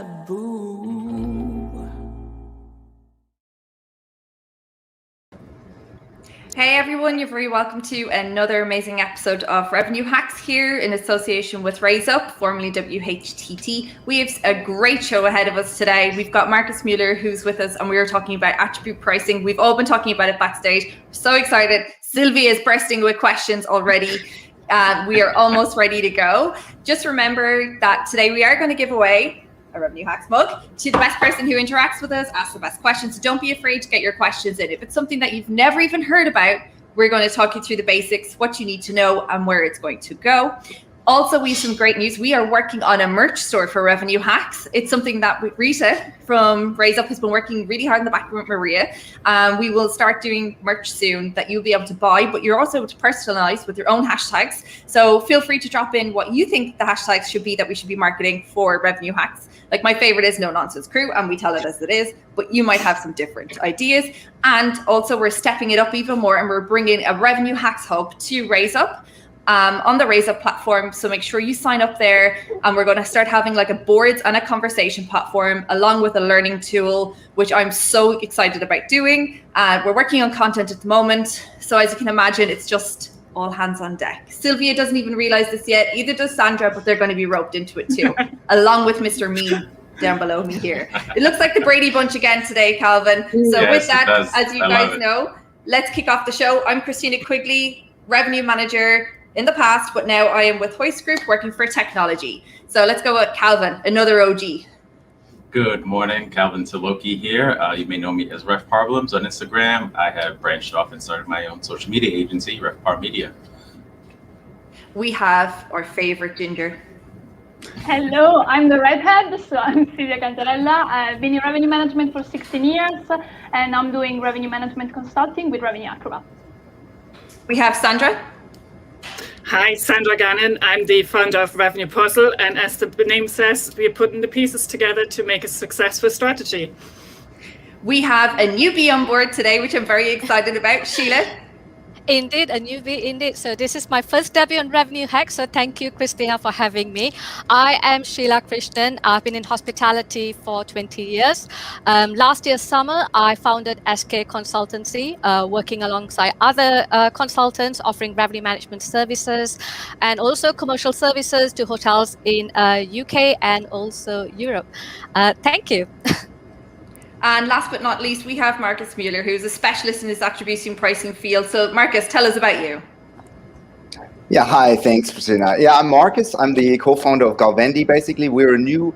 taboo. Hey everyone, you're very welcome to another amazing episode of Revenue Hacks here in association with RaiseUp, formerly WHTT. We have a great show ahead of us today. We've got Markus Mueller who's with us, and we are talking about attribute pricing. We've all been talking about it backstage. We're so excited. Silvia is bursting with questions already. We are almost ready to go. Just remember that today we are going to give away a Revenue Hacks mug to the best person who interacts with us, asks the best questions. So don't be afraid to get your questions in. If it's something that you've never even heard about, we're going to talk you through the basics, what you need to know and where it's going to go. Also, we have some great news. We are working on a merch store for Revenue Hacks. It's something that Rita from RaiseUp has been working really hard in the background with Maria. We will start doing merch soon that you'll be able to buy, but you're also able to personalize with your own hashtags. So feel free to drop in what you think the hashtags should be that we should be marketing for Revenue Hacks. Like my favorite is No Nonsense Crew, and we tell it as it is, but you might have some different ideas. And also we're stepping it up even more, and we're bringing a Revenue Hacks hub to RaiseUp. On the RaiseUp platform, so make sure you sign up there, and we're going to start having like a boards and a conversation platform along with a learning tool, which I'm so excited about doing. We're working on content at the moment, so as you can imagine, it's just all hands on deck. Silvia doesn't even realize this yet, either does Sandra, but they're going to be roped into it too, along with Mr. Mean down below me here. It looks like the Brady Bunch again today, Calvin. So yes, with that, as you guys know, let's kick off the show. I'm Khristina Quigley, revenue manager in the past, but now I am with Hoist Group working for technology. So let's go with Calvin, another OG. Good morning, Calvin Tilokee here. You may know me as Revpar on Instagram. I have branched off and started my own social media agency, Revpar Media. We have our favorite ginger. Hello, I'm the redhead, so I'm Silvia Cantarella. I've been in revenue management for 16 years, and I'm doing revenue management consulting with Revenue Acrobats. We have Sandra. Hi, Sandra Gannon. I'm the founder of Revenue Puzzle, and as the name says, we are putting the pieces together to make a successful strategy. We have a newbie on board today, which I'm very excited about. Sheila. Indeed, a newbie indeed. So this is my first debut on Revenue Hacks. So thank you, Khristina, for having me. I am Sheila Krishnan. I've been in hospitality for 20 years. Last year summer, I founded SK Consultancy, working alongside other consultants offering revenue management services and also commercial services to hotels in UK and also Europe. Thank you. And last but not least, we have Markus Mueller, who's a specialist in this attribution pricing field. So Markus, tell us about you. Yeah, hi, thanks, Khristina. Yeah, I'm Markus. I'm the co-founder of GauVendi. Basically, we're a new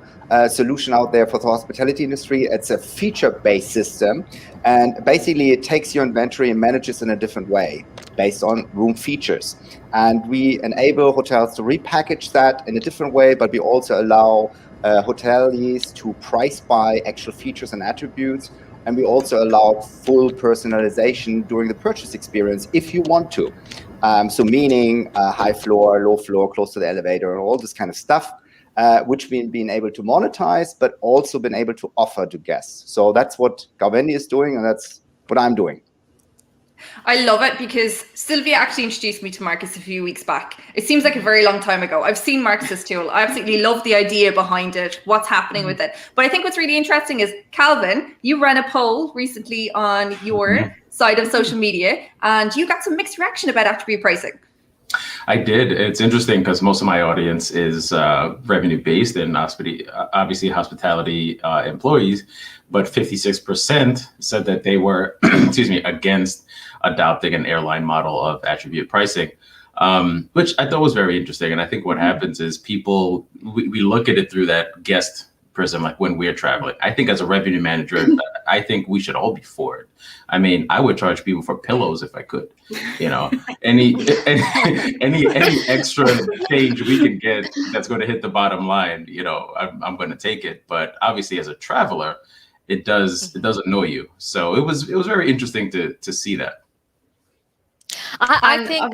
solution out there for the hospitality industry. It's a feature-based system, and basically it takes your inventory and manages in a different way based on room features. And we enable hotels to repackage that in a different way, but we also allow hoteliers to price by actual features and attributes, and we also allow full personalization during the purchase experience if you want to. So meaning high floor, low floor, close to the elevator, and all this kind of stuff, which we've been able to monetize, but also been able to offer to guests. So that's what GauVendi is doing, and that's what I'm doing. I love it because Silvia actually introduced me to Markus a few weeks back. It seems like a very long time ago. I've seen Markus's tool. I absolutely love the idea behind it, what's happening with it. But I think what's really interesting is, Calvin, you ran a poll recently on your side of social media, and you got some mixed reaction about attribute pricing. I did. It's interesting because most of my audience is revenue-based and obviously hospitality employees, but 56% said that they were, against adopting an airline model of attribute pricing, which I thought was very interesting. And I think what happens is people, we look at it through that guest prism, like when we're traveling. I think as a revenue manager, I think we should all be for it. I mean, I would charge people for pillows if I could, any extra change we can get that's going to hit the bottom line, I'm going to take it. But obviously as a traveler, it does annoy you. So it was very interesting to see that. I think.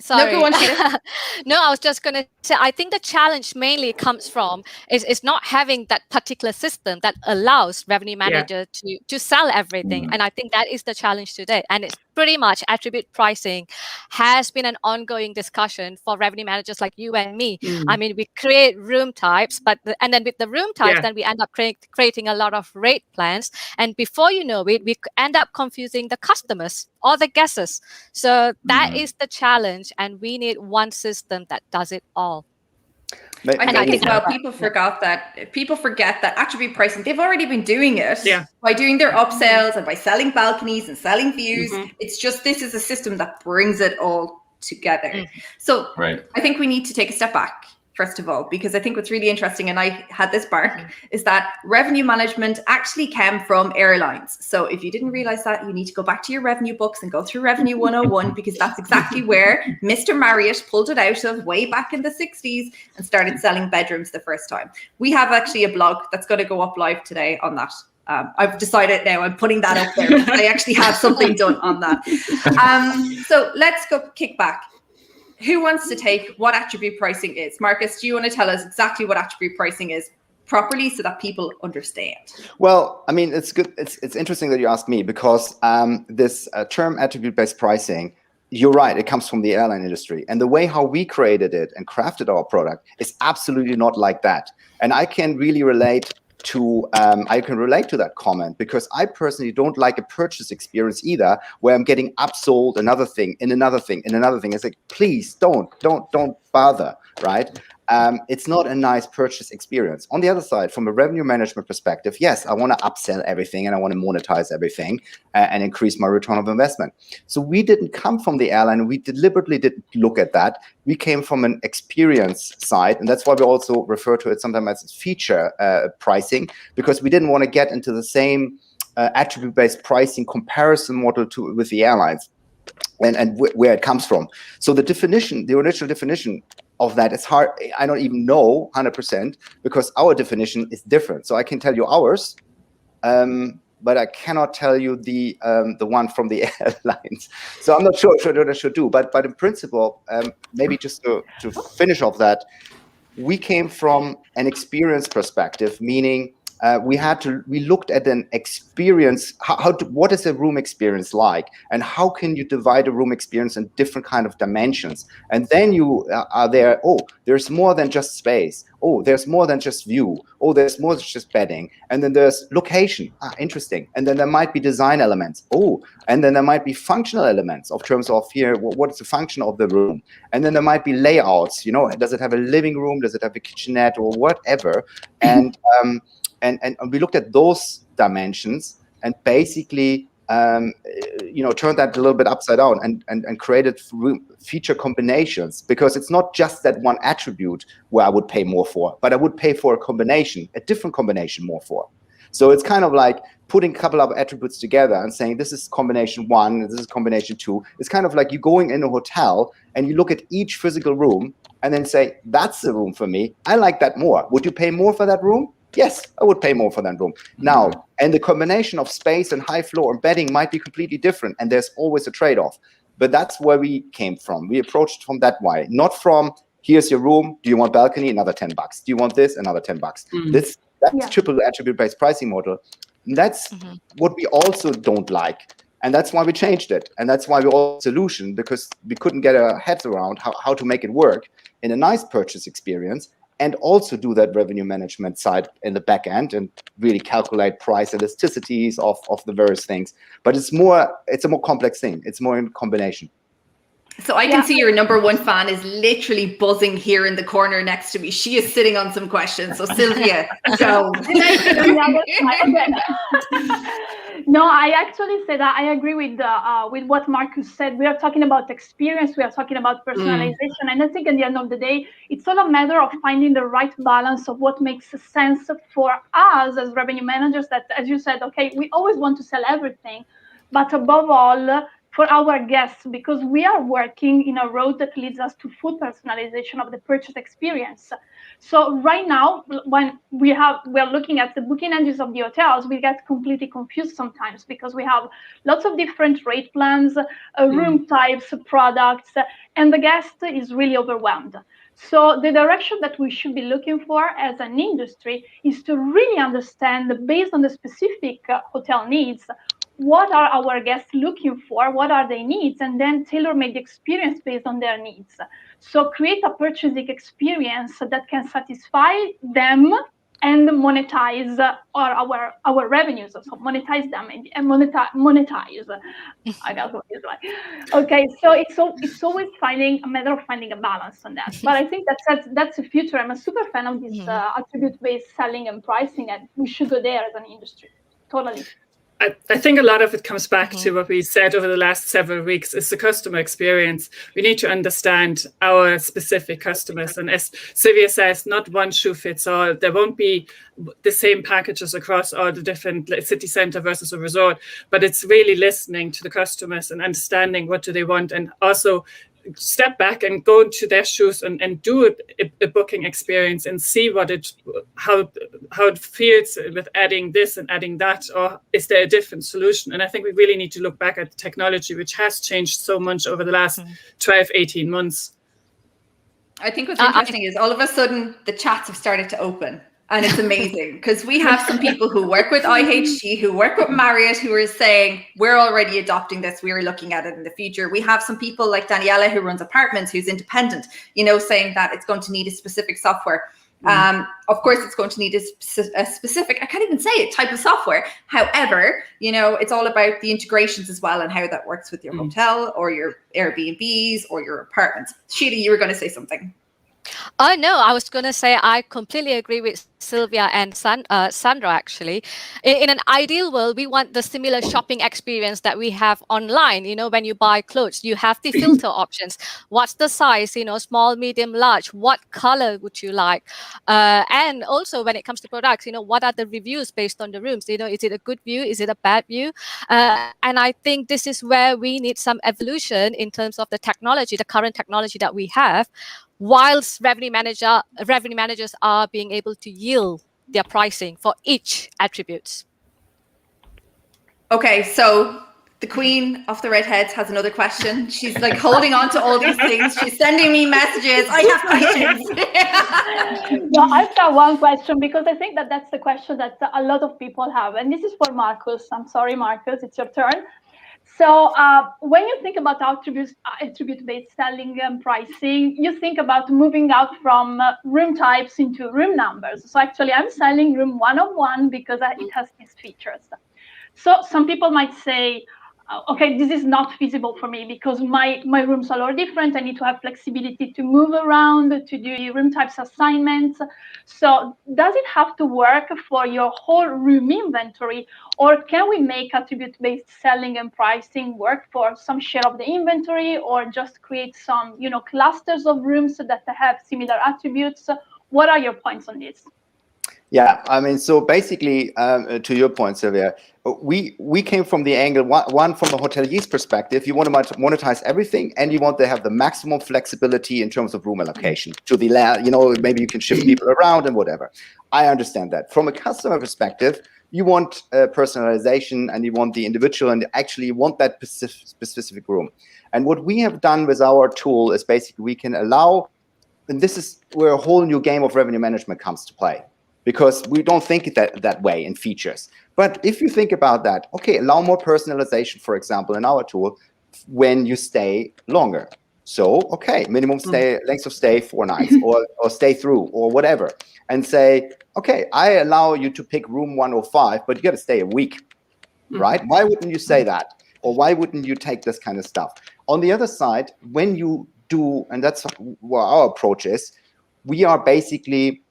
Sorry. No, go on, Sheila. No, I was just going to say, I think the challenge mainly comes from is not having that particular system that allows revenue manager to sell everything. And I think that is the challenge today. And it's pretty much attribute pricing has been an ongoing discussion for revenue managers like you and me. I mean, we create room types, and then with the room types, then we end up creating a lot of rate plans. And before you know it, we end up confusing the customers or the guests. So that is the challenge. And we need one system that does it all. I think as well, people forget that attribute pricing, they've already been doing it by doing their upsells and by selling balconies and selling views. It's just, this is a system that brings it all together. So I think we need to take a step back, first of all, because I think what's really interesting, and I had this bark, is that revenue management actually came from airlines. So if you didn't realize that, you need to go back to your revenue books and go through Revenue 101, because that's exactly where Mr. Marriott pulled it out of way back in the 60s and started selling bedrooms the first time. We have actually a blog that's going to go up live today on that. I've decided now I'm putting that up there because I actually have something done on that. So let's go kick back. Who wants to take what attribute pricing is? Markus, do you want to tell us exactly what attribute pricing is properly so that people understand? Well, I mean, it's good. It's interesting that you asked me, because this term attribute-based pricing, you're right, it comes from the airline industry. And the way how we created it and crafted our product is absolutely not like that. And I can really relate to that comment, because I personally don't like a purchase experience either, where I'm getting upsold another thing and another thing and another thing. It's like, please don't bother, right? It's not a nice purchase experience. On the other side, from a revenue management perspective, yes, I want to upsell everything and I want to monetize everything and increase my return of investment. So we didn't come from the airline. We deliberately didn't look at that. We came from an experience side, and that's why we also refer to it sometimes as feature pricing, because we didn't want to get into the same attribute-based pricing comparison model with the airlines and where it comes from. So the original definition of that is hard. I don't even know 100%, because our definition is different. So I can tell you ours, but I cannot tell you the one from the airlines. So I'm not sure what I should do. But in principle, maybe just to finish off that, we came from an experience perspective, meaning we looked at an experience. What is a room experience like, and how can you divide a room experience in different kind of dimensions? And then you are there. Oh, there's more than just space. Oh, there's more than just view. Oh, there's more than just bedding. And then there's location. Interesting. And then there might be design elements. Oh, and then there might be functional elements of terms of here. What is the function of the room? And then there might be layouts. You know, does it have a living room? Does it have a kitchenette or whatever? And we looked at those dimensions and basically, turned that a little bit upside down and created feature combinations, because it's not just that one attribute where I would pay more for, but I would pay for a different combination more for. So it's kind of like putting a couple of attributes together and saying, this is combination 1, this is combination 2. It's kind of like you going in a hotel and you look at each physical room and then say, that's the room for me. I like that more. Would you pay more for that room? Yes, I would pay more for that room. Now, and the combination of space and high floor and bedding might be completely different, and there's always a trade-off. But that's where we came from. We approached from that way, not from, here's your room, do you want balcony? Another $10. Do you want this? Another $10. That's triple attribute-based pricing model. And that's what we also don't like. And that's why we changed it. And that's why we all solution, because we couldn't get our heads around how to make it work in a nice purchase experience, and also do that revenue management side in the back end and really calculate price elasticities of the various things. But it's a more complex thing. It's more in combination. So I can see your number one fan is literally buzzing here in the corner next to me. She is sitting on some questions. So Silvia, go. No, I actually said that I agree with what Markus said. We are talking about experience. We are talking about personalization. And I think at the end of the day, it's all a matter of finding the right balance of what makes sense for us as revenue managers. That, as you said, okay, we always want to sell everything, but above all, for our guests, because we are working in a road that leads us to full personalization of the purchase experience. So right now, when we are looking at the booking engines of the hotels, we get completely confused sometimes, because we have lots of different rate plans, room types, products, and the guest is really overwhelmed. So the direction that we should be looking for as an industry is to really understand, based on the specific hotel needs, what are our guests looking for, what are their needs, and then tailor-make the experience based on their needs. So create a purchasing experience that can satisfy them and monetize our revenues. So monetize them and monetize. I got what it's like. Okay, so it's always a matter of finding a balance on that. But I think that's the future. I'm a super fan of this attribute-based selling and pricing, and we should go there as an industry. Totally. I think a lot of it comes back to what we said over the last several weeks is the customer experience. We need to understand our specific customers. And as Silvia says, not one shoe fits all. There won't be the same packages across all the different city center versus a resort, but it's really listening to the customers and understanding what do they want, and also step back and go into their shoes and do a booking experience and see how it feels with adding this and adding that, or is there a different solution? And I think we really need to look back at technology, which has changed so much over the last 12, 18 months. I think what's interesting is all of a sudden the chats have started to open. And it's amazing because we have some people who work with IHG, who work with Marriott, who are saying, we're already adopting this. We're looking at it in the future. We have some people like Daniela, who runs apartments, who's independent, saying that it's going to need a specific software. Of course, it's going to need a specific, I can't even say it, type of software. However, it's all about the integrations as well and how that works with your hotel or your Airbnbs or your apartments. Sheila, you were going to say something. Oh, no, I was going to say I completely agree with Silvia and Sandra, actually. In an ideal world, we want the similar shopping experience that we have online. When you buy clothes, you have the filter options. What's the size, small, medium, large? What color would you like? And also when it comes to products, what are the reviews based on the rooms? Is it a good view? Is it a bad view? And I think this is where we need some evolution in terms of the technology, the current technology that we have, whilst revenue managers are being able to yield their pricing for each attributes. Okay, so the queen of the redheads has another question. She's like holding on to all these things. She's sending me messages. I have questions. No, I've got one question because I think that's the question that a lot of people have. And this is for Markus. I'm sorry, Markus, it's your turn. So when you think about attribute-based selling and pricing, you think about moving out from room types into room numbers. So actually, I'm selling room 101 because it has these features. So some people might say, okay, this is not feasible for me because my rooms are all different. I need to have flexibility to move around, to do room types assignments. So does it have to work for your whole room inventory, or can we make attribute-based selling and pricing work for some share of the inventory, or just create some, clusters of rooms that have similar attributes? What are your points on this? Yeah, I mean, so basically, to your point, Silvia, we came from the angle, one from the hotelier's perspective, you want to monetize everything, and you want to have the maximum flexibility in terms of room allocation to the, maybe you can shift people around and whatever. I understand that. From a customer perspective, you want personalization and you want the individual and actually you want that specific room. And what we have done with our tool is basically we can allow, and this is where a whole new game of revenue management comes to play, because we don't think that way in features. But if you think about that, okay, allow more personalization, for example, in our tool, when you stay longer. So, okay, minimum stay, length of stay 4 nights, or stay through, or whatever. And say, okay, I allow you to pick room 105, but you got to stay a week, right? Why wouldn't you say that? Or why wouldn't you take this kind of stuff? On the other side, when you do, and that's what our approach is, we are basically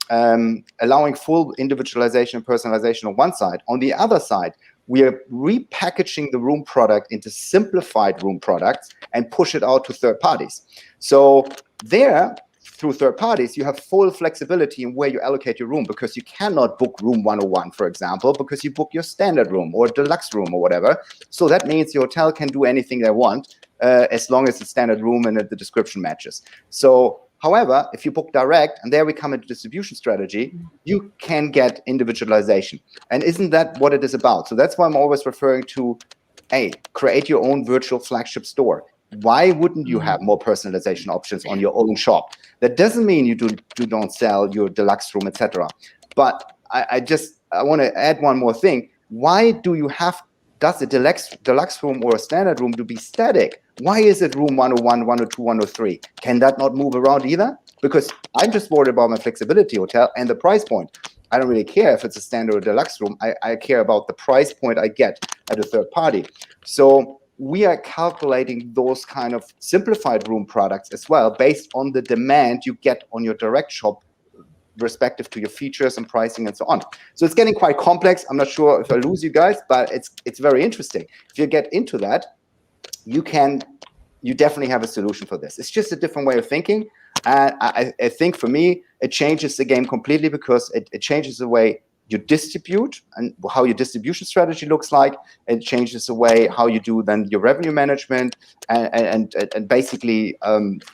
allowing full individualization and personalization on one side. On the other side, we are repackaging the room product into simplified room products and push it out to third parties. So there, through third parties, you have full flexibility in where you allocate your room, because you cannot book room 101, for example, because you book your standard room or deluxe room or whatever. So that means your hotel can do anything they want as long as the standard room and the description matches. So however, if you book direct, and there we come into distribution strategy, you can get individualization. And isn't that what it is about? So that's why I'm always referring to, hey, create your own virtual flagship store. Why wouldn't you have more personalization options on your own shop? That doesn't mean you don't sell your deluxe room, etc. But I want to add one more thing. Why do you have does a deluxe room or a standard room to be static? Why is it room 101, 102, 103? Can that not move around either? Because I'm just worried about my flexibility hotel and the price point. I don't really care if it's a standard or deluxe room. I care about the price point I get at a third party. So we are calculating those kind of simplified room products as well, based on the demand you get on your direct shop, respective to your features and pricing and so on. So it's getting quite complex. I'm not sure if I lose you guys, but it's very interesting. If you get into that, you definitely have a solution for this. It's just a different way of thinking. And I think for me, it changes the game completely, because it changes the way you distribute and how your distribution strategy looks like. It changes the way how you do then your revenue management, and basically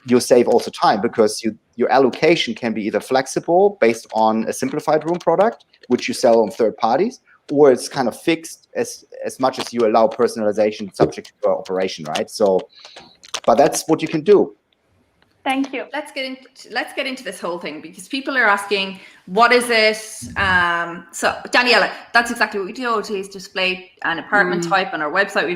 you save also time, because your allocation can be either flexible based on a simplified room product, which you sell on third parties, or it's kind of fixed as much as you allow personalization subject to your operation, right? So, but that's what you can do. Thank you. Let's get into this whole thing, because people are asking, what is it? So Daniela, that's exactly what we do. Is display an apartment type on our website.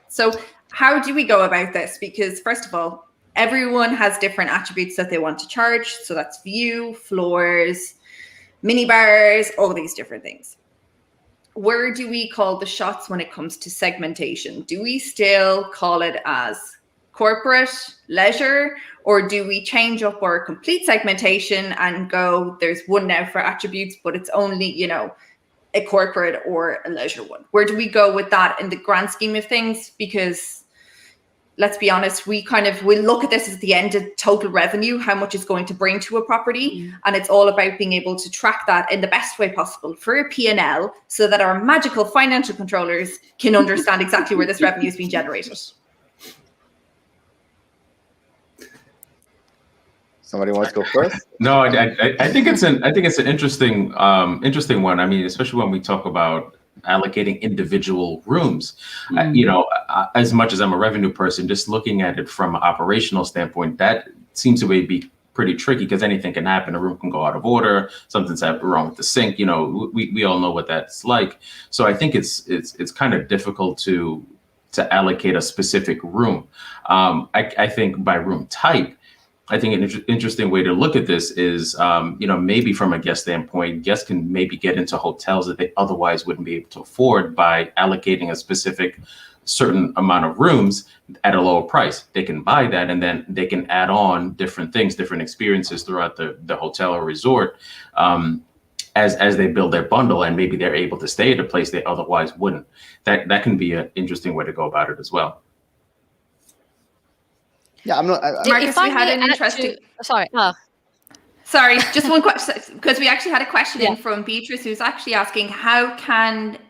So how do we go about this? Because first of all, everyone has different attributes that they want to charge. So that's view, floors, minibars, all these different things. Where do we call the shots when it comes to segmentation? Do we still call it as corporate, leisure, or do we change up our complete segmentation and go, there's one now for attributes, but it's only, a corporate or a leisure one? Where do we go with that in the grand scheme of things? Because let's be honest, we look at this as the end of total revenue, how much it's going to bring to a property. And it's all about being able to track that in the best way possible for a P&L, so that our magical financial controllers can understand exactly where this revenue is being generated. Somebody wants to go first? No, I think it's an interesting one. I mean, especially when we talk about allocating individual rooms. As much as I'm a revenue person, just looking at it from an operational standpoint, that seems to be pretty tricky, because anything can happen. A room can go out of order. Something's wrong with the sink. We all know what that's like. So I think it's kind of difficult to allocate a specific room. I think by room type, I think an interesting way to look at this is, maybe from a guest standpoint, guests can maybe get into hotels that they otherwise wouldn't be able to afford by allocating a specific certain amount of rooms at a lower price. They can buy that, and then they can add on different things, different experiences throughout the hotel or resort as they build their bundle, and maybe they're able to stay at a place they otherwise wouldn't. That can be an interesting way to go about it as well. Yeah, I'm not. Markus, we had an interesting. Sorry, just one question, because we actually had a question in from Beatrice, who's actually asking, how can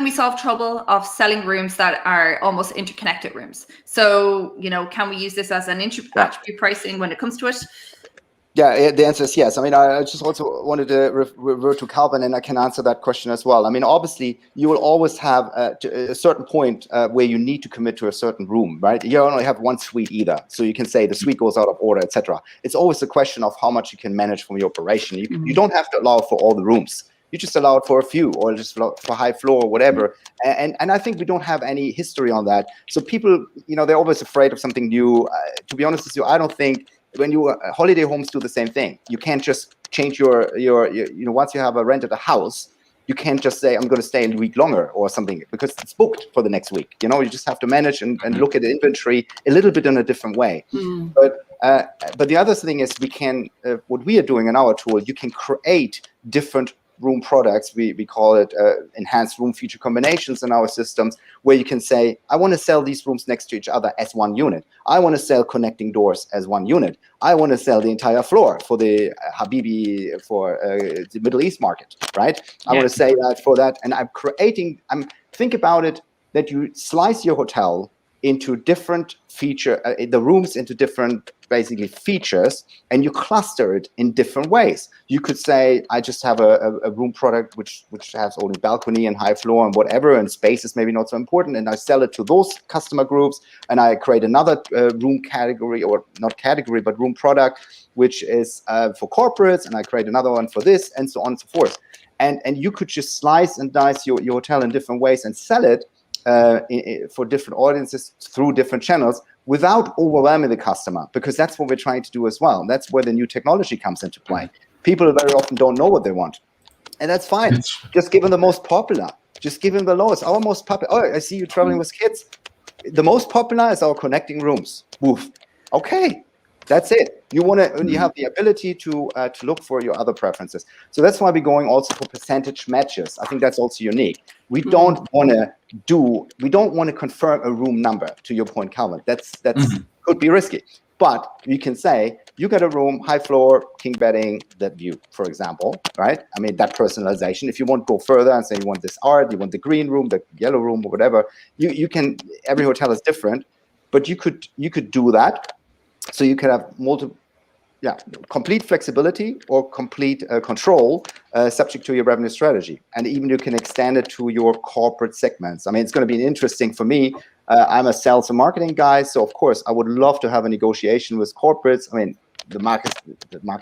we solve trouble of selling rooms that are almost interconnected rooms? So, can we use this as an attribute pricing when it comes to it? Yeah, the answer is yes. I mean, I just also wanted to revert to Calvin, and I can answer that question as well. I mean, obviously, you will always have a certain point where you need to commit to a certain room, right? You only have one suite either. So you can say the suite goes out of order, etc. It's always a question of how much you can manage from your operation. You don't have to allow for all the rooms. You just allow it for a few, or just for high floor or whatever. And I think we don't have any history on that. So people, they're always afraid of something new. To be honest with you, I don't think when holiday homes do the same thing. You can't just change your once you have rented a house, you can't just say, I'm going to stay a week longer or something, because it's booked for the next week. You just have to manage and look at the inventory a little bit in a different way. But the other thing is, we can, what we are doing in our tool, you can create different room products. We call it enhanced room feature combinations in our systems, where you can say, I want to sell these rooms next to each other as one unit. I want to sell connecting doors as one unit. I want to sell the entire floor for the Habibi, for the Middle East market, right? I want to say that for that. And think about it, that you slice your hotel into different the rooms into different basically features, and you cluster it in different ways. You could say, I just have a room product which has only balcony and high floor and whatever, and space is maybe not so important, and I sell it to those customer groups, and I create another room category, or not category, but room product, which is for corporates, and I create another one for this, and so on and so forth. and you could just slice and dice your hotel in different ways and sell it for different audiences through different channels without overwhelming the customer, because that's what we're trying to do as well. That's where the new technology comes into play. People very often don't know what they want, and that's fine. Just give them the most popular. Just give them the lowest. Our most popular. Oh, I see you traveling with kids. The most popular is our connecting rooms. Woof. Okay, that's it. You have the ability to look for your other preferences. So that's why we're going also for percentage matches. I think that's also unique. We don't want to confirm a room number. To your point, Calvin, that's could be risky. But you can say you get a room, high floor, king bedding, that view, for example, right? I mean, that personalization. If you want to go further and say you want this art, you want the green room, the yellow room, or whatever, you can. Every hotel is different, but you could do that. So you could have complete flexibility or complete control, subject to your revenue strategy, and even you can extend it to your corporate segments. I mean, it's going to be interesting for me. I'm a sales and marketing guy, so of course I would love to have a negotiation with corporates. I mean, the market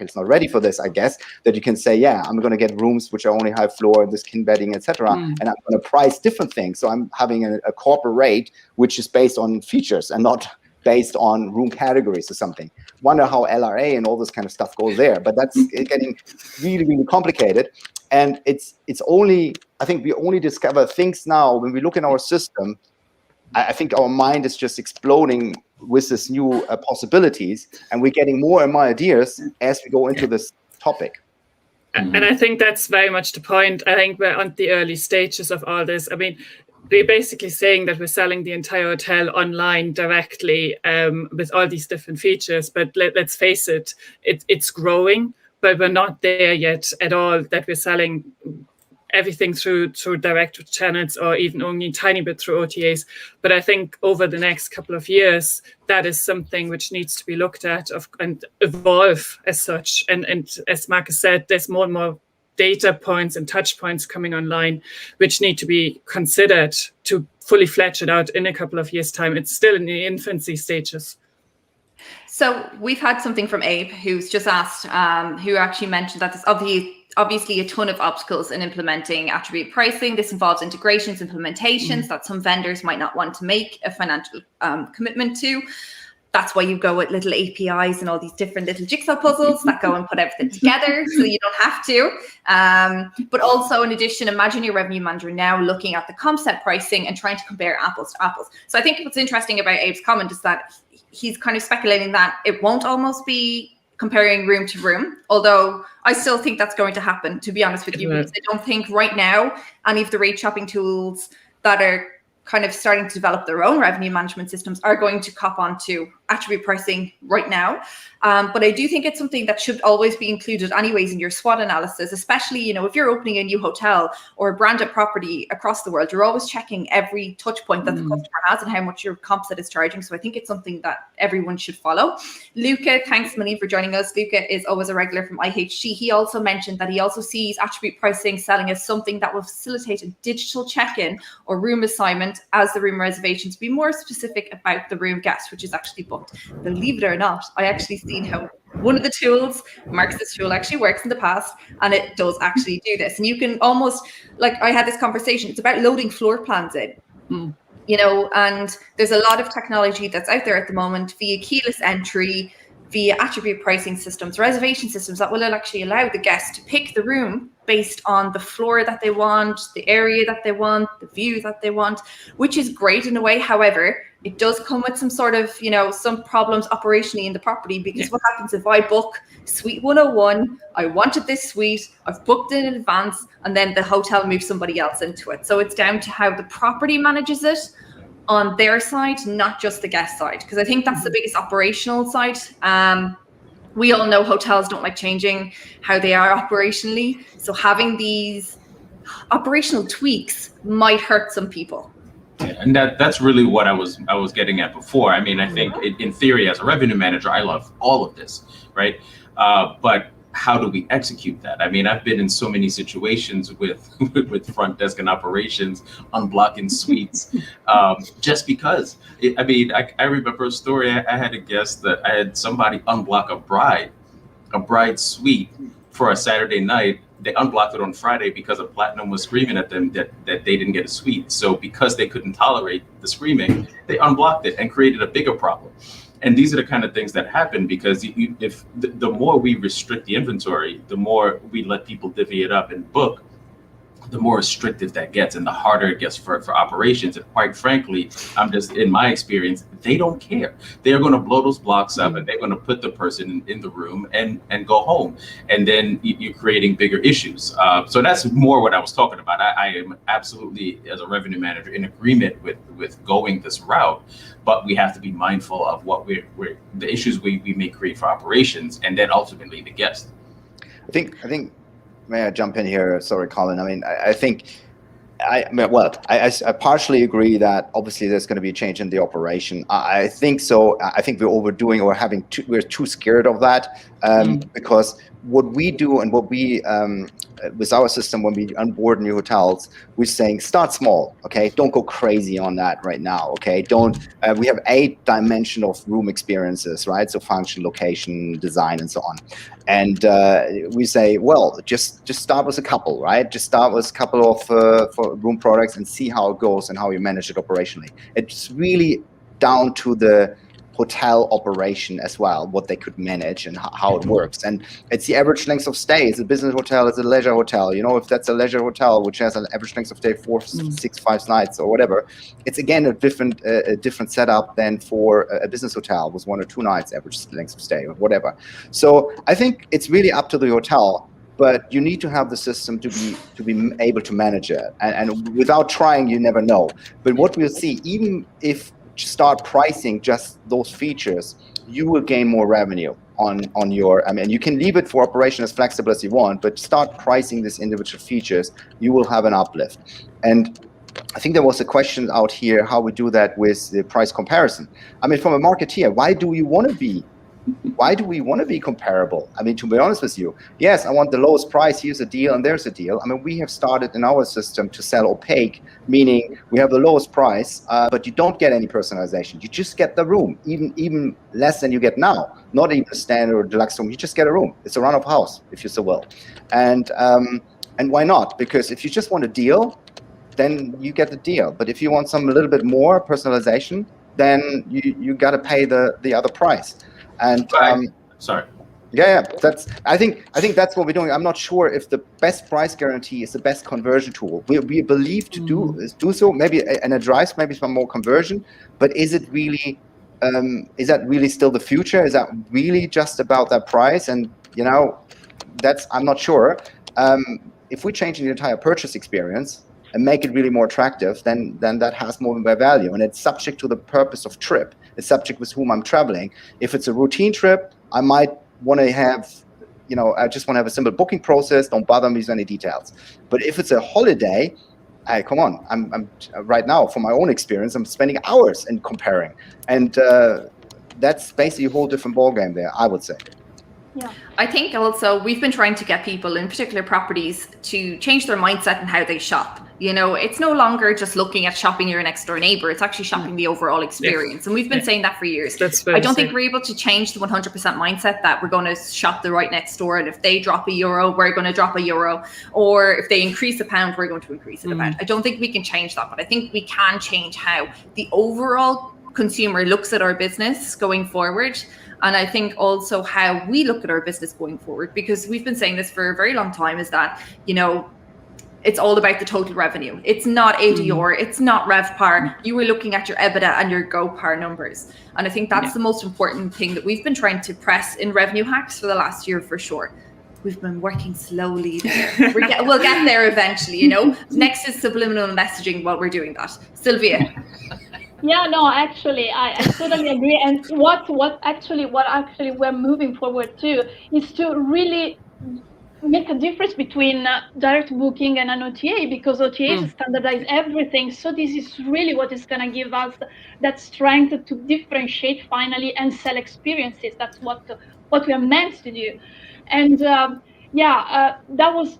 is not ready for this, I guess. That you can say, yeah, I'm going to get rooms which are only high floor, this king bedding, etc., and I'm going to price different things. So I'm having a corporate rate which is based on features and not based on room categories or something. Wonder how LRA and all this kind of stuff goes there, but that's getting really, really complicated. And it's only, I think we only discover things now when we look in our system. I think our mind is just exploding with this new possibilities, and we're getting more and more ideas as we go into this topic. And I think that's very much the point. I think we're on the early stages of all this. I mean, we're basically saying that we're selling the entire hotel online directly with all these different features. But let's face it, it's growing, but we're not there yet at all that we're selling everything through direct channels or even only a tiny bit through OTAs. But I think over the next couple of years, that is something which needs to be looked at and evolve as such. And as Markus said, there's more and more data points and touch points coming online, which need to be considered to fully flesh it out in a couple of years' time. It's still in the infancy stages. So we've had something from Abe, who's just asked, who actually mentioned that there's obviously a ton of obstacles in implementing attribute pricing. This involves integrations, implementations that some vendors might not want to make a financial commitment to. That's why you go with little APIs and all these different little jigsaw puzzles that go and put everything together so you don't have to. But also, in addition, imagine your revenue manager now looking at the comp set pricing and trying to compare apples to apples. So I think what's interesting about Abe's comment is that he's kind of speculating that it won't almost be comparing room to room, although I still think that's going to happen, to be honest with you, because I don't think right now any of the rate shopping tools that are kind of starting to develop their own revenue management systems are going to cop onto attribute pricing right now. But I do think it's something that should always be included anyways in your SWOT analysis, especially, if you're opening a new hotel or a branded property across the world, you're always checking every touch point that the customer has and how much your comp set is charging. So I think it's something that everyone should follow. Luca, thanks Millie for joining us. Luca is always a regular from IHG. He also mentioned that he also sees attribute pricing selling as something that will facilitate a digital check-in or room assignment as the room reservations be more specific about the room guest, which is actually booked. Believe it or not, I actually seen how one of the tools, Markus's tool, actually works in the past, and it does actually do this. And you can almost, like I had this conversation, it's about loading floor plans in. And there's a lot of technology that's out there at the moment via keyless entry, via attribute pricing systems, reservation systems that will actually allow the guest to pick the room based on the floor that they want, the area that they want, the view that they want, which is great in a way. However, it does come with some sort of, some problems operationally in the property, because what happens if I book suite 101, I wanted this suite, I've booked it in advance, and then the hotel moves somebody else into it. So it's down to how the property manages it on their side, not just the guest side, because I think that's the biggest operational side. We all know hotels don't like changing how they are operationally. So having these operational tweaks might hurt some people. Yeah, and that's really what I was getting at before. I mean, I think in theory, as a revenue manager, I love all of this, right? But how do we execute that? I mean, I've been in so many situations with front desk and operations unblocking suites, just because. I remember a story. I had a guest that I had somebody unblock a bride suite for a Saturday night they unblocked it on Friday because a platinum was screaming at them that they didn't get a suite. So because they couldn't tolerate the screaming, they unblocked it and created a bigger problem. And these are the kind of things that happen because if the more we restrict the inventory, the more we let people divvy it up and book, the more restrictive that gets and the harder it gets for operations. And quite frankly, I'm just, in my experience, they don't care. They're going to blow those blocks up and they're going to put the person in the room and go home. And then you're creating bigger issues. So that's more what I was talking about. I am absolutely, as a revenue manager, in agreement with going this route, but we have to be mindful of what the issues we may create for operations and then ultimately the guest. I think. May I jump in here? Sorry, Colin. I mean, I think, I partially agree that obviously there's going to be a change in the operation. I think so. I think we're overdoing or we're too scared of that because what we do and what we, with our system, when we onboard new hotels, we're saying start small, okay? Don't go crazy on that right now, okay? We have 8 dimension of room experiences, right? So function, location, design, and so on. And we say, well, just start with a couple, right? Just start with a couple of for room products and see how it goes and how you manage it operationally. It's really down to the hotel operation as well, what they could manage and how it works. And it's the average length of stay. It's a business hotel, it's a leisure hotel. You know, if that's a leisure hotel, which has an average length of stay 4, 6, 5 nights or whatever, it's again a different setup than for a business hotel with 1 or 2 nights average length of stay or whatever. So I think it's really up to the hotel, but you need to have the system to be able to manage it. And without trying, you never know. But what we'll see, even if start pricing just those features, you will gain more revenue on your, I mean, you can leave it for operation as flexible as you want, but start pricing these individual features, you will have an uplift. And I think there was a question out here, how we do that with the price comparison. I mean, from a marketeer, why do we want to be comparable? I mean, to be honest with you, yes, I want the lowest price, here's a deal and there's a deal. I mean, we have started in our system to sell opaque, meaning we have the lowest price, but you don't get any personalization. You just get the room, even less than you get now. Not even a standard or deluxe room, you just get a room. It's a run of house, if you so will. And why not? Because if you just want a deal, then you get the deal. But if you want a little bit more personalization, then you got to pay the other price. And sorry. Yeah. I think that's what we're doing. I'm not sure if the best price guarantee is the best conversion tool. We believe to do so. Maybe and it drives maybe some more conversion. But is it really? Is that really still the future? Is that really just about that price? And you know, I'm not sure. If we change the entire purchase experience and make it really more attractive, then that has more value. And it's subject to the purpose of trip. It's subject with whom I'm traveling. If it's a routine trip, I might want to have, I just want to have a simple booking process. Don't bother me with any details. But if it's a holiday, come on, I'm right now, from my own experience, I'm spending hours in comparing. And that's basically a whole different ballgame there, I would say. Yeah. I think also we've been trying to get people in particular properties to change their mindset and how they shop. It's no longer just looking at shopping your next door neighbor. It's actually shopping the overall experience. Yes. And we've been saying that for years. I don't think we're able to change the 100% mindset that we're going to shop the right next door. And if they drop €1, we're going to drop €1. Or if they increase £1, we're going to increase it £1. I don't think we can change that, but I think we can change how the overall consumer looks at our business going forward. And I think also how we look at our business going forward, because we've been saying this for a very long time, is that, it's all about the total revenue. It's not ADR, it's not Revpar. You were looking at your EBITDA and your GoPar numbers. And I think that's the most important thing that we've been trying to press in Revenue Hacks for the last year for sure. We've been working slowly there. We'll get there eventually, Next is subliminal messaging while we're doing that. Silvia. Yeah, no, actually, I totally agree. And what actually we're moving forward to is to really make a difference between direct booking and an OTA, because OTAs standardize everything. So this is really what is going to give us that strength to differentiate finally and sell experiences. That's what we are meant to do. And that was,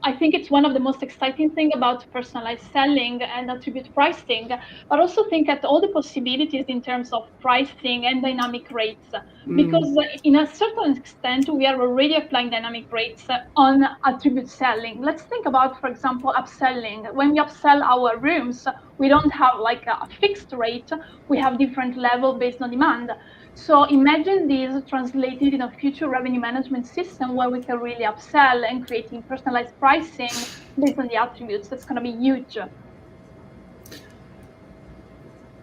I think it's one of the most exciting things about personalized selling and attribute pricing, but also think at all the possibilities in terms of pricing and dynamic rates, because in a certain extent, we are already applying dynamic rates on attribute selling. Let's think about, for example, upselling. When we upsell our rooms, we don't have like a fixed rate, we have different level based on demand. So imagine this translated in a future revenue management system where we can really upsell and creating personalized pricing based on the attributes. That's going to be huge.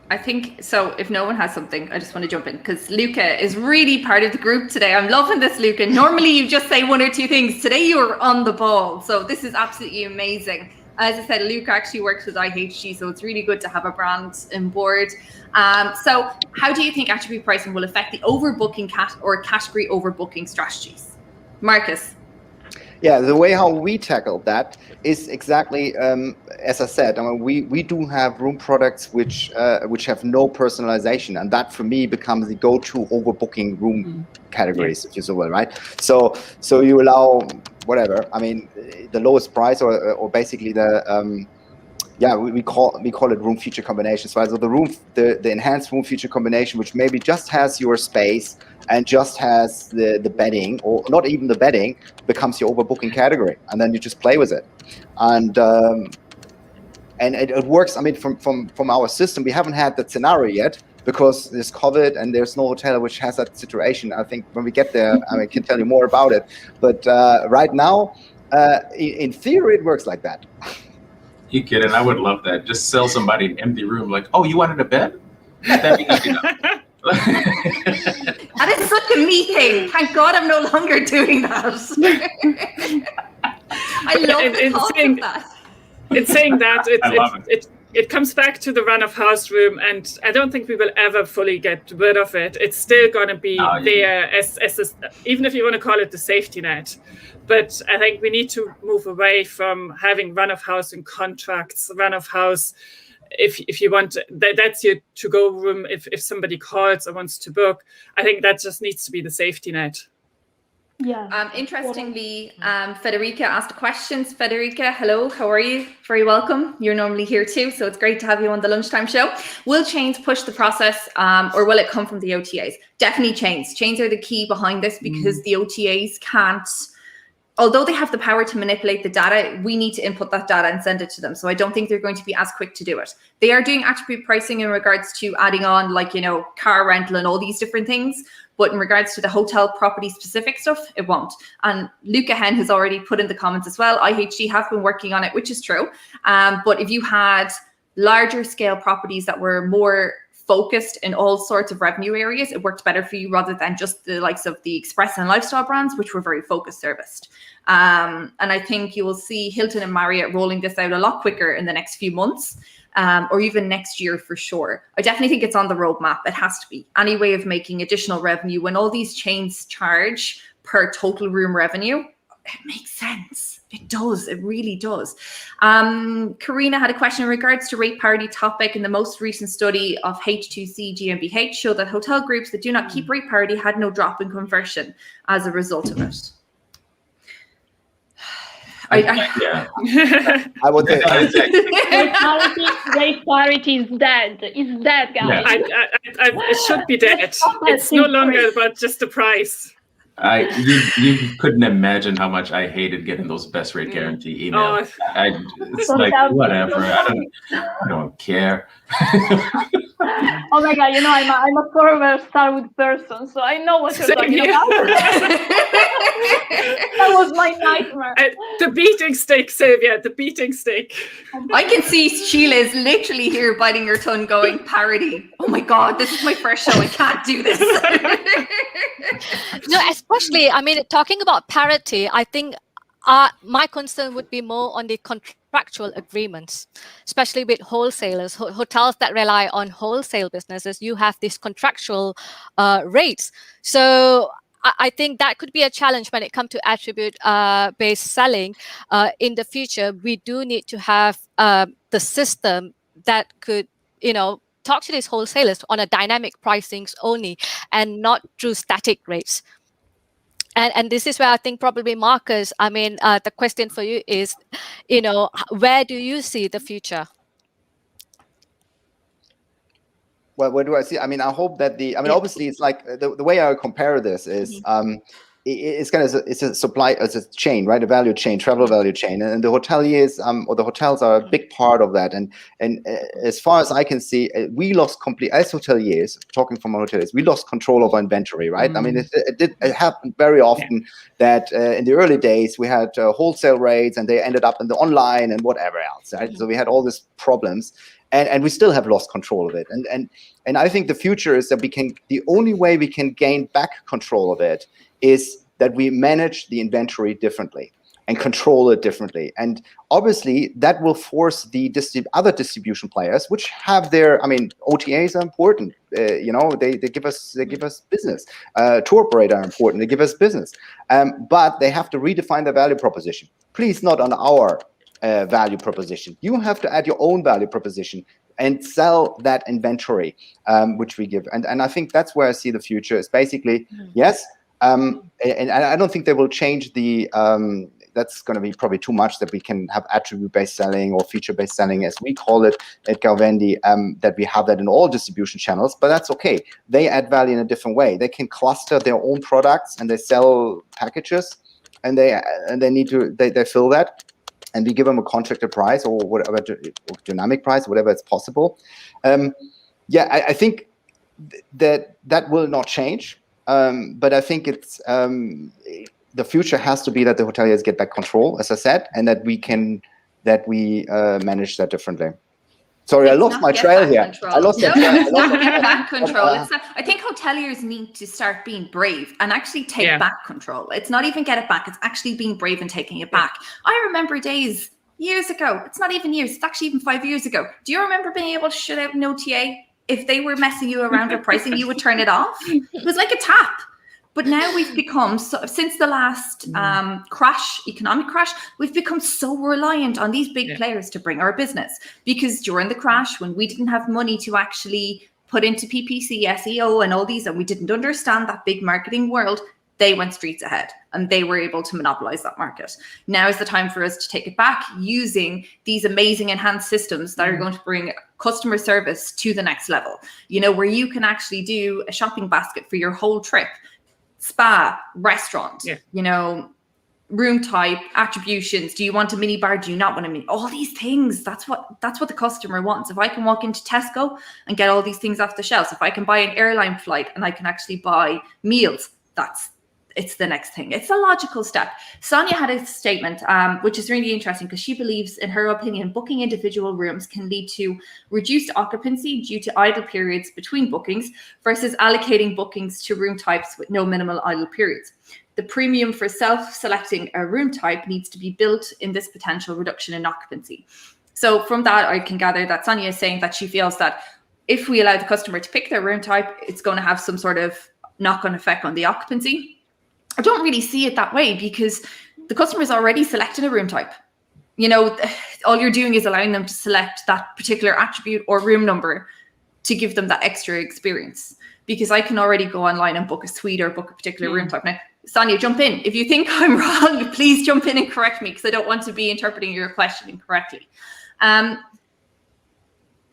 I think so. If no one has something, I just want to jump in because Luca is really part of the group today. I'm loving this, Luca. Normally you just say one or two things. Today you are on the ball. So this is absolutely amazing. As I said, Luca actually works with IHG, so it's really good to have a brand on board. So how do you think attribute pricing will affect the overbooking or category overbooking strategies? Markus. Yeah, the way how we tackle that is exactly as I said. I mean, we do have room products which have no personalization, and that for me becomes the go-to overbooking room categories, if you so will, right? So you allow whatever. I mean, the lowest price or basically the we call it room feature combinations, right? So the enhanced room feature combination, which maybe just has your space and just has the bedding, or not even the bedding, becomes your overbooking category, and then you just play with it, and it works. I mean, from our system, we haven't had that scenario yet because there's COVID and there's no hotel which has that situation. I think when we get there, I can tell you more about it. But right now, in theory, it works like that. You kidding? I would love that. Just sell somebody an empty room like, oh, you wanted a bed? That'd be good enough. That is such a me thing. Thank God I'm no longer doing that. I love the thought of that. It's saying that it comes back to the run of house room, and I don't think we will ever fully get rid of it. It's still going to be there as even if you want to call it the safety net. But I think we need to move away from having run of house in contracts, run of house. If you want, that's your to-go room. If somebody calls or wants to book, I think that just needs to be the safety net. Yeah. Interestingly, Federica asked questions. Federica, hello, how are you? Very welcome. You're normally here too, so it's great to have you on the lunchtime show. Will chains push the process, or will it come from the OTAs? Definitely chains. Chains are the key behind this because the OTAs can't. Although they have the power to manipulate the data, we need to input that data and send it to them. So I don't think they're going to be as quick to do it. They are doing attribute pricing in regards to adding on, like, car rental and all these different things. But in regards to the hotel property specific stuff, it won't. And Luca Hen has already put in the comments as well. IHG have been working on it, which is true. But if you had larger scale properties that were more focused in all sorts of revenue areas, it worked better for you rather than just the likes of the express and lifestyle brands, which were very focus serviced. And I think you will see Hilton and Marriott rolling this out a lot quicker in the next few months, or even next year for sure. I definitely think it's on the roadmap. It has to be. Any way of making additional revenue when all these chains charge per total room revenue, it makes sense. It does. It really does. Karina had a question in regards to rate parity topic. In the most recent study of H2C GmbH showed that hotel groups that do not keep rate parity had no drop in conversion as a result of it. I would say rate parity is dead. It's dead, guys. It should be dead. It's no longer about just the price. You couldn't imagine how much I hated getting those best rate guarantee emails. It's like whatever. I don't care. Oh my God! I'm a former Starwood person, so I know what you're talking about. That was my nightmare. The beating stick, Silvia. The beating stick. I can see Sheila is literally here biting her tongue, going parody. Oh my God! This is my first show. I can't do this. No, especially, talking about parity, I think my concern would be more on the contractual agreements, especially with wholesalers, hotels that rely on wholesale businesses. You have these contractual rates. So I think that could be a challenge when it comes to attribute-based selling. In the future, we do need to have the system that could, talk to these wholesalers on a dynamic pricings only and not through static rates. And this is where I think probably Markus, I mean, the question for you is, where do you see the future? Well, where do I see? I mean, I hope that obviously it's like the way I compare this is it's a supply, it's a chain, right? A value chain, travel value chain, and the hoteliers or the hotels are a big part of that. And as far as I can see, we lost as hoteliers, talking from hoteliers, we lost control of our inventory, right? I mean, it happened very often that in the early days we had wholesale rates and they ended up in the online and whatever else, right? So we had all these problems. And we still have lost control of it. And I think the future is that the only way we can gain back control of it is that we manage the inventory differently and control it differently. And obviously that will force the other distribution players, which have OTAs are important. They give us business. Tour operator are important. They give us business. But they have to redefine their value proposition. Please, not on our value proposition. You have to add your own value proposition and sell that inventory, which we give. And I think that's where I see the future is basically, yes. And I don't think they will change that's going to be probably too much that we can have attribute-based selling or feature-based selling, as we call it at GauVendi, that we have that in all distribution channels, but that's okay. They add value in a different way. They can cluster their own products and they sell packages and they fill that. And we give them a contracted price or whatever, dynamic price, whatever it's possible. I think that will not change. But I think it's the future has to be that the hoteliers get back control, as I said, and that we manage that differently. Sorry, I lost my trail here. I lost my trail. It's not get back control. I think hoteliers need to start being brave and actually take back control. It's not even get it back. It's actually being brave and taking it back. I remember days years ago. It's not even years. It's actually even 5 years ago. Do you remember being able to shut out an OTA? If they were messing you around with pricing, you would turn it off. It was like a tap. But now we've become, since the last economic crash, we've become so reliant on these big players to bring our business. Because during the crash, when we didn't have money to actually put into PPC, SEO, and all these, and we didn't understand that big marketing world, they went streets ahead and they were able to monopolize that market. Now is the time for us to take it back using these amazing enhanced systems that are going to bring customer service to the next level. Where you can actually do a shopping basket for your whole trip. Spa, restaurant, room type, attributions. Do you want a mini bar? Do you not want a mini? All these things. That's what the customer wants. If I can walk into Tesco and get all these things off the shelves, if I can buy an airline flight and I can actually buy meals, it's the next thing. It's a logical step. Sonia had a statement, which is really interesting because she believes, in her opinion, booking individual rooms can lead to reduced occupancy due to idle periods between bookings versus allocating bookings to room types with no minimal idle periods. The premium for self-selecting a room type needs to be built in this potential reduction in occupancy. So from that, I can gather that Sonia is saying that she feels that if we allow the customer to pick their room type, it's going to have some sort of knock-on effect on the occupancy. I don't really see it that way because the customer's already selected a room type. All you're doing is allowing them to select that particular attribute or room number to give them that extra experience. Because I can already go online and book a suite or book a particular room type. Now, Sonia, jump in. If you think I'm wrong, please jump in and correct me because I don't want to be interpreting your question incorrectly.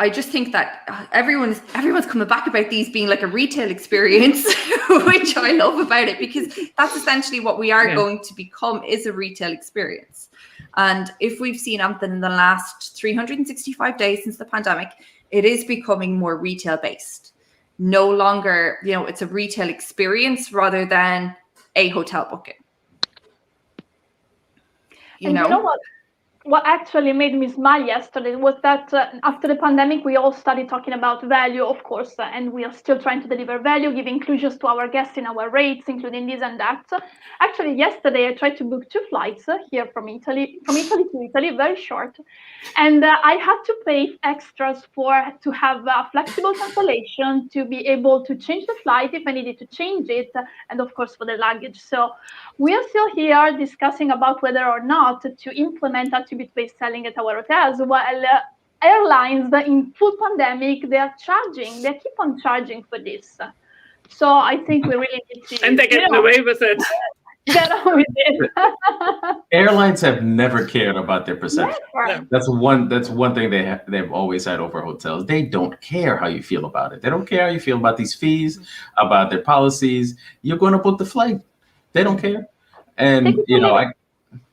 I just think that everyone's coming back about these being like a retail experience, which I love about it because that's essentially what we are going to become, is a retail experience. And if we've seen something in the last 365 days since the pandemic, it is becoming more retail based. No longer, it's a retail experience rather than a hotel booking. You know what actually made me smile yesterday was that after the pandemic, we all started talking about value, of course, and we are still trying to deliver value, give inclusions to our guests in our rates, including this and that. Actually, yesterday, I tried to book 2 flights here from Italy to Italy, very short. And I had to pay extras to have a flexible cancellation, to be able to change the flight if I needed to change it, and of course, for the luggage. So we are still here discussing about whether or not to implement attribute-based selling at our hotels, while airlines in full pandemic, they keep on charging for this. So I think we really need to... And they're getting away with it. That always is. Airlines have never cared about their perception. Never. That's one thing they've always had over hotels. They don't care how you feel about it. They don't care how you feel about these fees, about their policies. You're going to book the flight. They don't care. And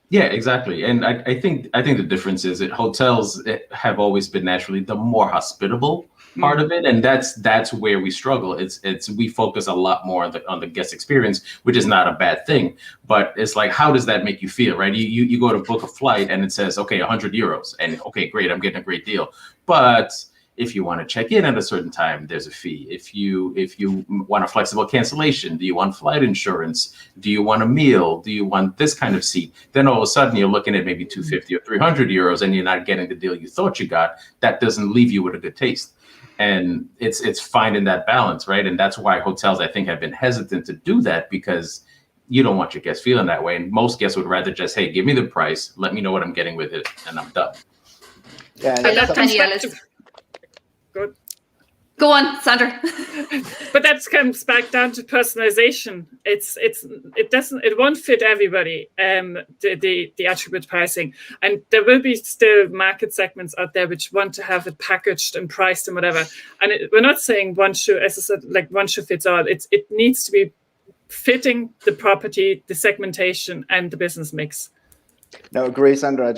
yeah, exactly. And I think the difference is that hotels have always been naturally the more hospitable part of it, and that's where we struggle. It's we focus a lot more on the guest experience, which is not a bad thing, but it's like, how does that make you feel, right? You go to book a flight and it says, okay, 100 euros, and okay, great, I'm getting a great deal. But if you want to check in at a certain time, there's a fee. If you want a flexible cancellation, do you want flight insurance? Do you want a meal? Do you want this kind of seat? Then all of a sudden you're looking at maybe 250 or 300 euros and you're not getting the deal you thought you got. That doesn't leave you with a good taste. And it's finding that balance, right? And that's why hotels, I think, have been hesitant to do that, because you don't want your guests feeling that way. And most guests would rather just, hey, give me the price, let me know what I'm getting with it, and I'm done. Yeah, Go on, Sandra. But that comes back down to personalization. It won't fit everybody, the attribute pricing. And there will be still market segments out there which want to have it packaged and priced and whatever. And we're not saying one shoe, as I said, like one shoe fits all. It needs to be fitting the property, the segmentation, and the business mix. No, agree, Sandra.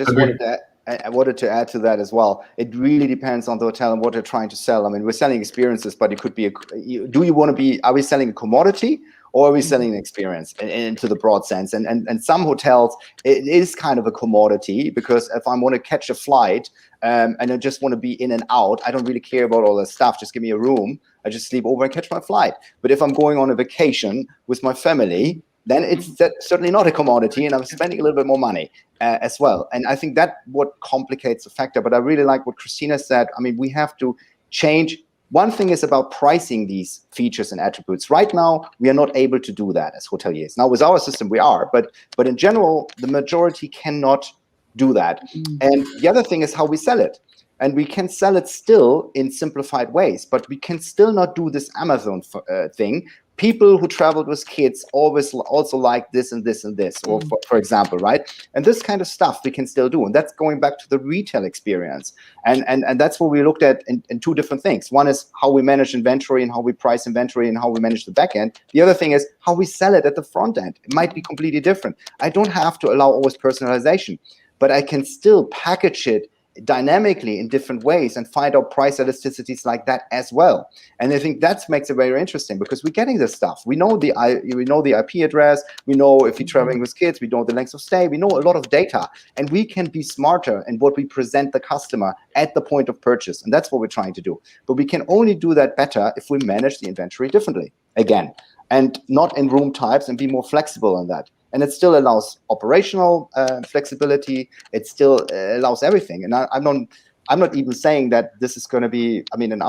I wanted to add to that as well. It really depends on the hotel and what they're trying to sell. I mean, we're selling experiences, but it could be are we selling a commodity, or are we selling an experience into the broad sense? And some hotels, it is kind of a commodity, because if I want to catch a flight and I just want to be in and out, I don't really care about all that stuff. Just give me a room. I just sleep over and catch my flight. But if I'm going on a vacation with my family, then it's certainly not a commodity, and I'm spending a little bit more money as well. And I think that what complicates the factor. But I really like what Khristina said. I mean, we have to change. One thing is about pricing these features and attributes. Right now, we are not able to do that as hoteliers. Now, with our system, we are. But in general, the majority cannot do that. And the other thing is how we sell it. And we can sell it still in simplified ways, but we can still not do this Amazon thing. People who traveled with kids always also like this and this and this, or for example, right? And this kind of stuff we can still do. And that's going back to the retail experience. And that's what we looked at in two different things. One is how we manage inventory and how we price inventory and how we manage the back end. The other thing is how we sell it at the front end. It might be completely different. I don't have to allow always personalization, but I can still package it dynamically in different ways and find out price elasticities like that as well. And I think that makes it very interesting, because we're getting this stuff. We know the IP address. We know if you're traveling with kids. We know the length of stay. We know a lot of data, and we can be smarter in what we present the customer at the point of purchase. And that's what we're trying to do. But we can only do that better if we manage the inventory differently, again, and not in room types, and be more flexible on that. And it still allows operational flexibility. It still allows everything. And I'm not even saying that this is going to be. I mean,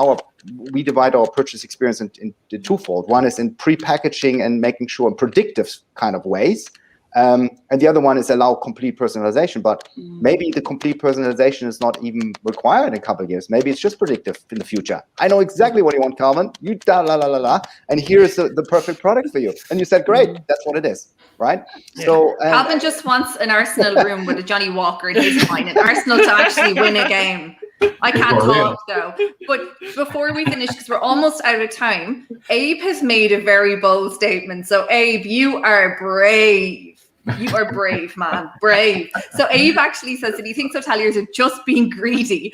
we divide our purchase experience into twofold. One is in pre-packaging and making sure in predictive kind of ways, and the other one is allow complete personalization. But maybe the complete personalization is not even required in a couple of years. Maybe it's just predictive in the future. I know exactly what you want, Calvin. You and here is the perfect product for you. And you said, great, that's what it is. Right? Yeah. So Calvin just wants an Arsenal room with a Johnny Walker in his mind, and Arsenal to actually win a game. I can't talk though. But before we finish, because we're almost out of time, Abe has made a very bold statement. So Abe, you are brave. You are brave, man. Brave. So Abe actually says that he thinks hoteliers are just being greedy.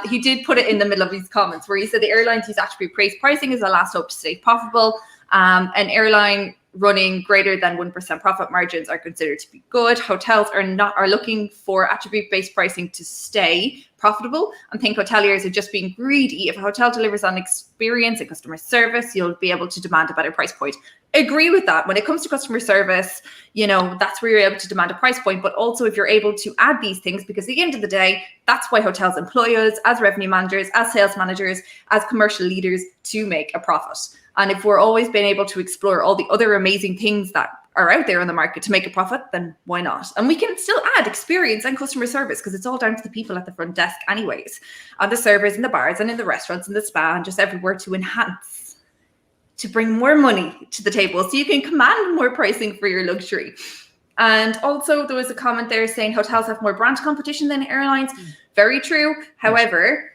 He did put it in the middle of his comments, where he said the airlines use attribute-based pricing as a last hope to stay profitable. An airline running greater than 1% profit margins are considered to be good. Hotels are looking for attribute-based pricing to stay profitable, and think hoteliers are just being greedy. If a hotel delivers on experience and customer service, you'll be able to demand a better price point. Agree with that. When it comes to customer service, that's where you're able to demand a price point, but also if you're able to add these things, because at the end of the day, that's why hotels employ us as revenue managers, as sales managers, as commercial leaders, to make a profit. And if we're always being able to explore all the other amazing things that are out there in the market to make a profit, then why not? And we can still add experience and customer service, because it's all down to the people at the front desk anyways, and the servers in the bars and in the restaurants and the spa and just everywhere to enhance to bring more money to the table so you can command more pricing for your luxury. And also there was a comment there saying hotels have more brand competition than airlines. Very true. However,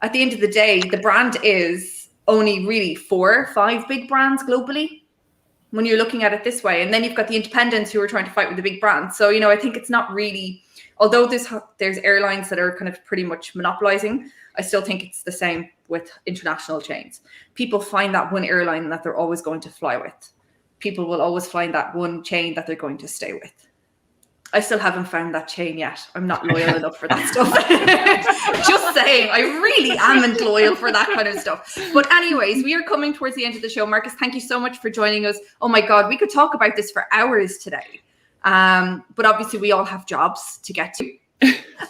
at the end of the day, the brand is only really 4 or 5 big brands globally when you're looking at it this way. And then you've got the independents who are trying to fight with the big brands. So, I think it's not really, although there's airlines that are kind of pretty much monopolizing, I still think it's the same with international chains. People find that one airline that they're always going to fly with. People will always find that one chain that they're going to stay with. I still haven't found that chain yet. I'm not loyal enough for that stuff. Just saying, I really amn't loyal for that kind of stuff. But anyways, we are coming towards the end of the show. Markus, thank you so much for joining us. Oh my God, we could talk about this for hours today. But obviously we all have jobs to get to.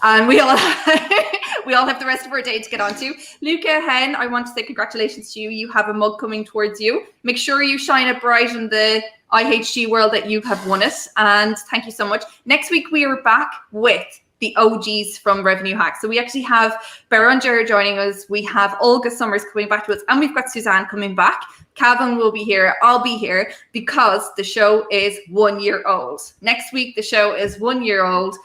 And we all have the rest of our day to get on to. Luca Hen, I want to say congratulations to you. You have a mug coming towards you. Make sure you shine it bright in the IHG world that you have won it. And thank you so much. Next week, we are back with the OGs from Revenue Hacks. So we actually have Beranger joining us. We have Olga Summers coming back to us. And we've got Suzanne coming back. Calvin will be here. I'll be here because the show is 1 year old. Next week, the show is 1 year old.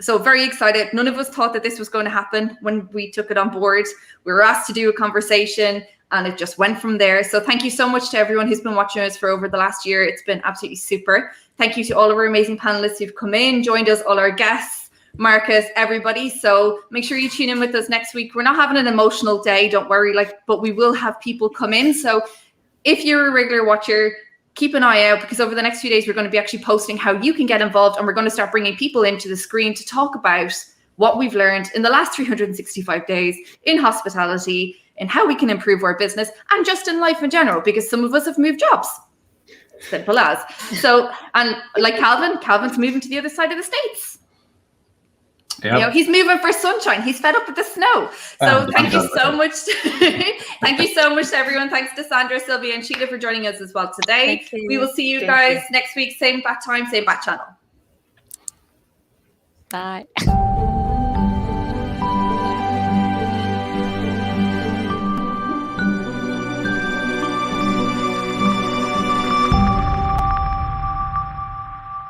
So very excited. None of us thought that this was going to happen when we took it on board. We were asked to do a conversation and it just went from there. So thank you so much to everyone who's been watching us for over the last year. It's been absolutely super. Thank you to all of our amazing panelists who've come in, joined us, all our guests, Markus, everybody. So make sure you tune in with us next week. We're not having an emotional day, don't worry, but we will have people come in. So if you're a regular watcher, keep an eye out because over the next few days, we're going to be actually posting how you can get involved and we're going to start bringing people into the screen to talk about what we've learned in the last 365 days in hospitality and how we can improve our business and just in life in general, because some of us have moved jobs. Simple as. So, and like Calvin's moving to the other side of the States. Yep. He's moving for sunshine. He's fed up with the snow. So thank you so much. Thank you so much to everyone. Thanks to Sandra, Silvia, and Sheila for joining us as well today. We will see you guys next week. Same bat time, same bat channel. Bye.